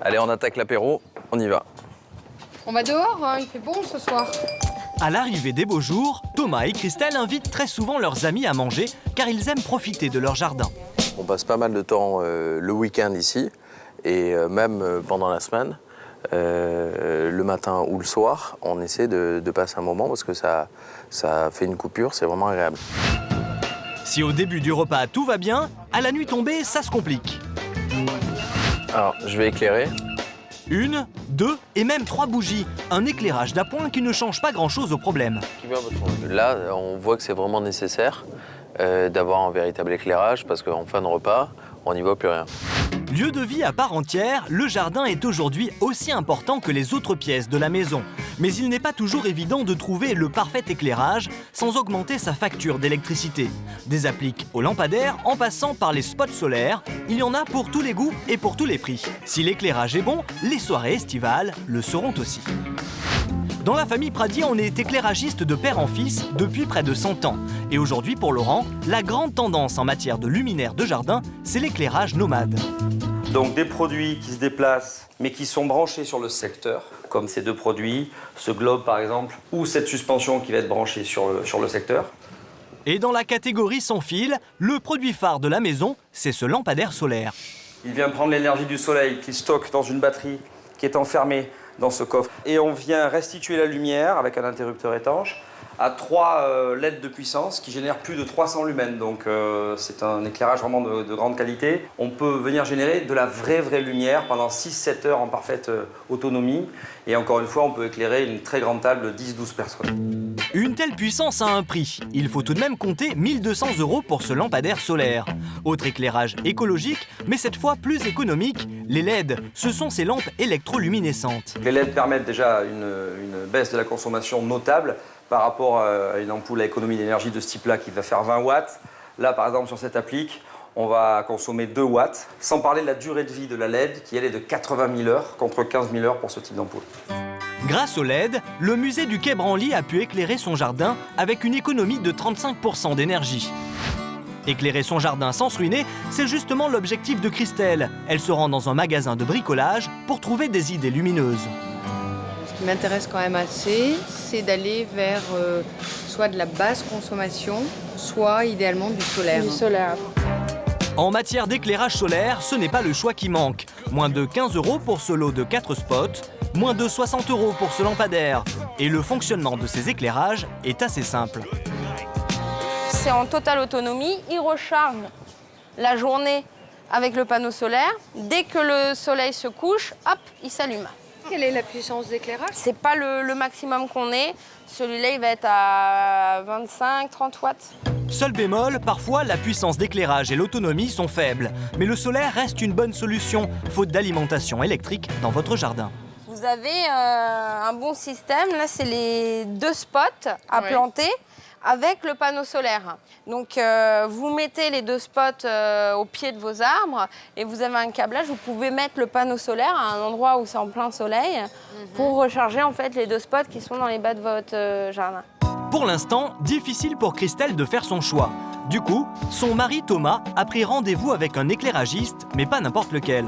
Allez, on attaque l'apéro, on y va. On va dehors, hein, il fait bon ce soir. À l'arrivée des beaux jours, Thomas et Christelle invitent très souvent leurs amis à manger car ils aiment profiter de leur jardin. On passe pas mal de temps le week-end ici et même pendant la semaine, le matin ou le soir, on essaie de passer un moment parce que ça fait une coupure, c'est vraiment agréable. Si au début du repas tout va bien, à la nuit tombée, ça se complique. Alors, je vais éclairer. 1, 2 et même 3 bougies. Un éclairage d'appoint qui ne change pas grand-chose au problème. Là, on voit que c'est vraiment nécessaire d'avoir un véritable éclairage parce qu'en fin de repas, on n'y voit plus rien. Lieu de vie à part entière, le jardin est aujourd'hui aussi important que les autres pièces de la maison. Mais il n'est pas toujours évident de trouver le parfait éclairage sans augmenter sa facture d'électricité. Des appliques aux lampadaires en passant par les spots solaires, il y en a pour tous les goûts et pour tous les prix. Si l'éclairage est bon, les soirées estivales le seront aussi. Dans la famille Pradier, on est éclairagiste de père en fils depuis près de 100 ans. Et aujourd'hui, pour Laurent, la grande tendance en matière de luminaires de jardin, c'est l'éclairage nomade. Donc des produits qui se déplacent, mais qui sont branchés sur le secteur, comme ces deux produits, ce globe par exemple, ou cette suspension qui va être branchée sur le secteur. Et dans la catégorie sans fil, le produit phare de la maison, c'est ce lampadaire solaire. Il vient prendre l'énergie du soleil qu'il stocke dans une batterie qui est enfermée dans ce coffre. Et on vient restituer la lumière avec un interrupteur étanche à 3 LED de puissance qui génèrent plus de 300 lumens. Donc c'est un éclairage vraiment de grande qualité. On peut venir générer de la vraie lumière pendant 6-7 heures en parfaite autonomie. Et encore une fois, on peut éclairer une très grande table de 10-12 personnes. Une telle puissance a un prix. Il faut tout de même compter 1 200 € pour ce lampadaire solaire. Autre éclairage écologique, mais cette fois plus économique, les LED. Ce sont ces lampes électroluminescentes. Les LED permettent déjà une baisse de la consommation notable par rapport à une ampoule à économie d'énergie de ce type-là qui va faire 20 watts. Là, par exemple, sur cette applique, on va consommer 2 watts, sans parler de la durée de vie de la LED qui, elle, est de 80 000 heures contre 15 000 heures pour ce type d'ampoule. Grâce au LED, le musée du Quai Branly a pu éclairer son jardin avec une économie de 35% d'énergie. Éclairer son jardin sans se ruiner, c'est justement l'objectif de Christelle. Elle se rend dans un magasin de bricolage pour trouver des idées lumineuses. Ce qui m'intéresse quand même assez, c'est d'aller vers soit de la basse consommation, soit idéalement du solaire. Du solaire. En matière d'éclairage solaire, ce n'est pas le choix qui manque. Moins de 15 € pour ce lot de 4 spots, moins de 60 € pour ce lampadaire. Et le fonctionnement de ces éclairages est assez simple. C'est en totale autonomie. Il recharge la journée avec le panneau solaire. Dès que le soleil se couche, hop, il s'allume. Quelle est la puissance d'éclairage? C'est pas le maximum qu'on ait. Celui-là, il va être à 25-30 watts. Seul bémol, parfois la puissance d'éclairage et l'autonomie sont faibles. Mais le solaire reste une bonne solution, faute d'alimentation électrique dans votre jardin. Vous avez un bon système. Là, c'est les 2 spots à planter avec le panneau solaire. Donc, vous mettez les 2 spots au pied de vos arbres et vous avez un câblage. Vous pouvez mettre le panneau solaire à un endroit où c'est en plein soleil pour recharger en fait les 2 spots qui sont dans les bas de votre jardin. Pour l'instant, difficile pour Christelle de faire son choix. Du coup, son mari Thomas a pris rendez-vous avec un éclairagiste, mais pas n'importe lequel.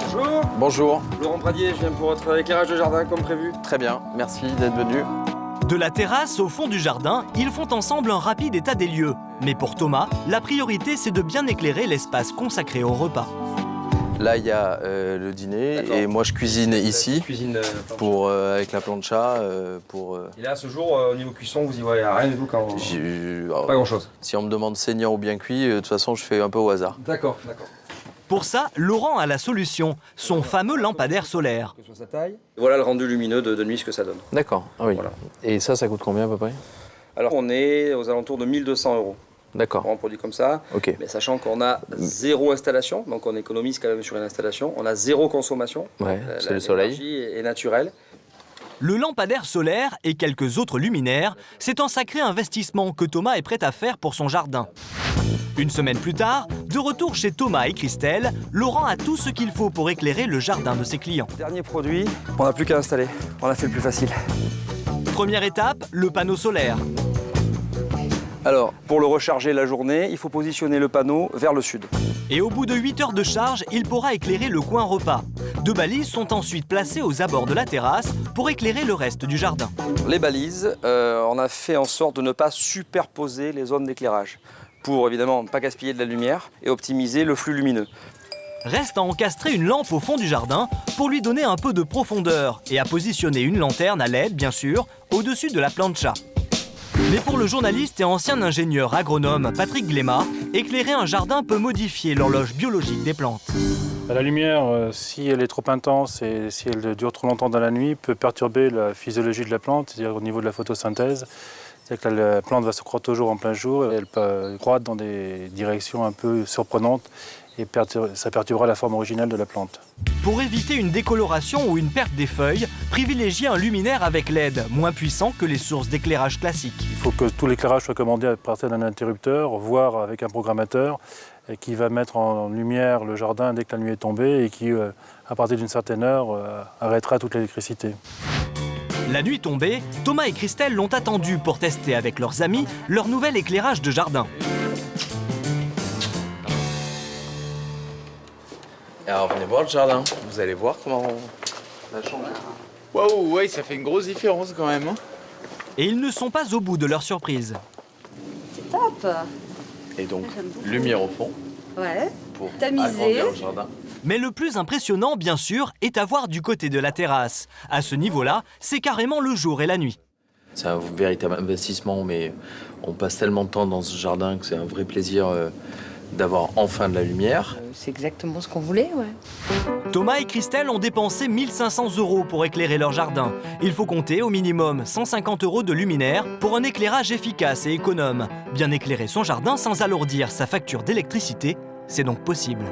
Bonjour. Bonjour. Laurent Pradier, je viens pour votre éclairage de jardin comme prévu. Très bien, merci d'être venu. De la terrasse au fond du jardin, ils font ensemble un rapide état des lieux. Mais pour Thomas, la priorité c'est de bien éclairer l'espace consacré au repas. Là, il y a le dîner et moi je cuisine ici avec la plancha. Et là, ce jour, au niveau cuisson, vous y voyez rien du tout quand... Pas grand-chose. Si on me demande saignant ou bien cuit, de toute façon, je fais un peu au hasard. D'accord. Pour ça, Laurent a la solution, son fameux lampadaire solaire. Que soit sa taille. Voilà le rendu lumineux de nuit, ce que ça donne. D'accord, ah oui. Voilà. Et ça coûte combien à peu près? Alors, on est aux alentours de 1 200 € D'accord. pour un produit comme ça. Ok. Mais sachant qu'on a 0 installation, donc on économise quand même sur une installation. On a 0 consommation. Ouais, c'est le soleil. L'énergie est naturelle. Le lampadaire solaire et quelques autres luminaires, c'est un sacré investissement que Thomas est prêt à faire pour son jardin. Une semaine plus tard, de retour chez Thomas et Christelle, Laurent a tout ce qu'il faut pour éclairer le jardin de ses clients. Dernier produit, on n'a plus qu'à installer. On a fait le plus facile. Première étape, le panneau solaire. Alors, pour le recharger la journée, il faut positionner le panneau vers le sud. Et au bout de 8 heures de charge, il pourra éclairer le coin repas. 2 balises sont ensuite placées aux abords de la terrasse pour éclairer le reste du jardin. Les balises, on a fait en sorte de ne pas superposer les zones d'éclairage pour évidemment ne pas gaspiller de la lumière et optimiser le flux lumineux. Reste à encastrer une lampe au fond du jardin pour lui donner un peu de profondeur et à positionner une lanterne à LED, bien sûr, au-dessus de la plancha. Mais pour le journaliste et ancien ingénieur agronome Patrick Glémat, éclairer un jardin peut modifier l'horloge biologique des plantes. La lumière, si elle est trop intense et si elle dure trop longtemps dans la nuit, peut perturber la physiologie de la plante, c'est-à-dire au niveau de la photosynthèse. C'est-à-dire que la plante va se croître toujours en plein jour, elle peut croître dans des directions un peu surprenantes et ça perturbera la forme originale de la plante. Pour éviter une décoloration ou une perte des feuilles, privilégiez un luminaire avec LED, moins puissant que les sources d'éclairage classiques. Il faut que tout l'éclairage soit commandé à partir d'un interrupteur, voire avec un programmateur qui va mettre en lumière le jardin dès que la nuit est tombée et qui, à partir d'une certaine heure, arrêtera toute l'électricité. La nuit tombée, Thomas et Christelle l'ont attendu pour tester avec leurs amis leur nouvel éclairage de jardin. Alors venez voir le jardin, vous allez voir comment on a changé. Waouh, ouais, ça fait une grosse différence quand même. Hein. Et ils ne sont pas au bout de leur surprise. Top. Et donc, lumière au fond Ouais. pour Tamisé. agrandir le jardin. Mais le plus impressionnant, bien sûr, est à voir du côté de la terrasse. À ce niveau-là, c'est carrément le jour et la nuit. C'est un véritable investissement, mais on passe tellement de temps dans ce jardin que c'est un vrai plaisir d'avoir enfin de la lumière. C'est exactement ce qu'on voulait, ouais. Thomas et Christelle ont dépensé 1 500 € pour éclairer leur jardin. Il faut compter au minimum 150 € de luminaire pour un éclairage efficace et économe. Bien éclairer son jardin sans alourdir sa facture d'électricité, c'est donc possible.